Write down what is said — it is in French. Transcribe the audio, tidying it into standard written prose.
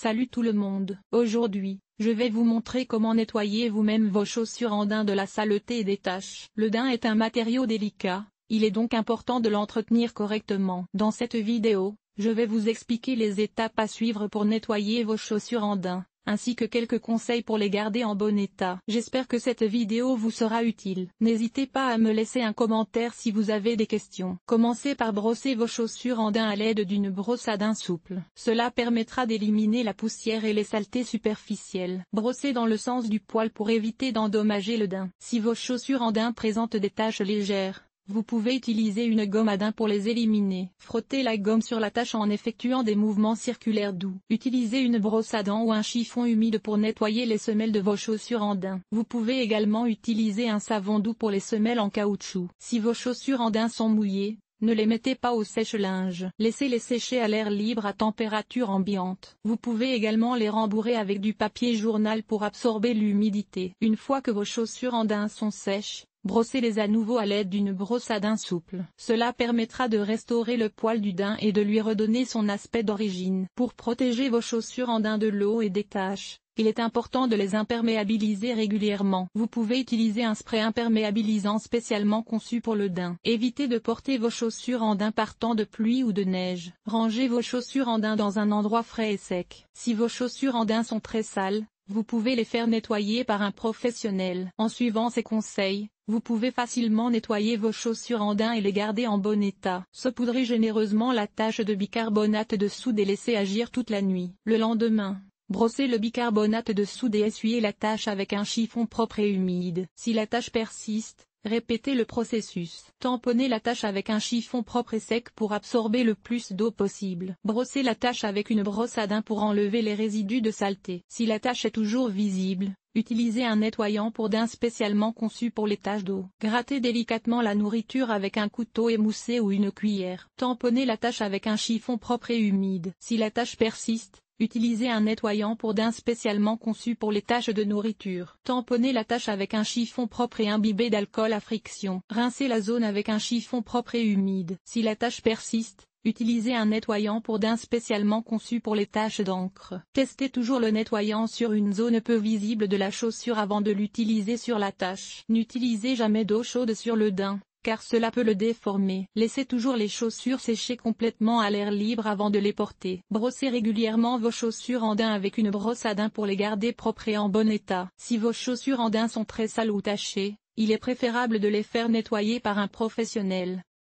Salut tout le monde. Aujourd'hui, je vais vous montrer comment nettoyer vous-même vos chaussures en daim de la saleté et des taches. Le daim est un matériau délicat, il est donc important de l'entretenir correctement. Dans cette vidéo, je vais vous expliquer les étapes à suivre pour nettoyer vos chaussures en daim, ainsi que quelques conseils pour les garder en bon état. J'espère que cette vidéo vous sera utile. N'hésitez pas à me laisser un commentaire si vous avez des questions. Commencez par brosser vos chaussures en daim à l'aide d'une brosse à daim souple. Cela permettra d'éliminer la poussière et les saletés superficielles. Brossez dans le sens du poil pour éviter d'endommager le daim. Si vos chaussures en daim présentent des taches légères, vous pouvez utiliser une gomme à daim pour les éliminer. Frottez la gomme sur la tache en effectuant des mouvements circulaires doux. Utilisez une brosse à dents ou un chiffon humide pour nettoyer les semelles de vos chaussures en daim. Vous pouvez également utiliser un savon doux pour les semelles en caoutchouc. Si vos chaussures en daim sont mouillées, ne les mettez pas au sèche-linge. Laissez-les sécher à l'air libre à température ambiante. Vous pouvez également les rembourrer avec du papier journal pour absorber l'humidité. Une fois que vos chaussures en daim sont sèches, brossez-les à nouveau à l'aide d'une brosse à daim souple. Cela permettra de restaurer le poil du daim et de lui redonner son aspect d'origine. Pour protéger vos chaussures en daim de l'eau et des taches, il est important de les imperméabiliser régulièrement. Vous pouvez utiliser un spray imperméabilisant spécialement conçu pour le daim. Évitez de porter vos chaussures en daim par temps de pluie ou de neige. Rangez vos chaussures en daim dans un endroit frais et sec. Si vos chaussures en daim sont très sales, vous pouvez les faire nettoyer par un professionnel. En suivant ces conseils, vous pouvez facilement nettoyer vos chaussures en daim et les garder en bon état. Saupoudrez généreusement la tache de bicarbonate de soude et laissez agir toute la nuit. Le lendemain, brossez le bicarbonate de soude et essuyez la tache avec un chiffon propre et humide. Si la tache persiste, répétez le processus. Tamponnez la tache avec un chiffon propre et sec pour absorber le plus d'eau possible. Brossez la tache avec une brosse à daim pour enlever les résidus de saleté. Si la tache est toujours visible, utilisez un nettoyant pour daim spécialement conçu pour les taches d'eau. Grattez délicatement la nourriture avec un couteau émoussé ou une cuillère. Tamponnez la tache avec un chiffon propre et humide. Si la tache persiste, utilisez un nettoyant pour daim spécialement conçu pour les taches de nourriture. Tamponnez la tache avec un chiffon propre et imbibé d'alcool à friction. Rincez la zone avec un chiffon propre et humide. Si la tache persiste, utilisez un nettoyant pour daim spécialement conçu pour les taches d'encre. Testez toujours le nettoyant sur une zone peu visible de la chaussure avant de l'utiliser sur la tache. N'utilisez jamais d'eau chaude sur le daim, car cela peut le déformer. Laissez toujours les chaussures sécher complètement à l'air libre avant de les porter. Brossez régulièrement vos chaussures en daim avec une brosse à daim pour les garder propres et en bon état. Si vos chaussures en daim sont très sales ou tachées, il est préférable de les faire nettoyer par un professionnel.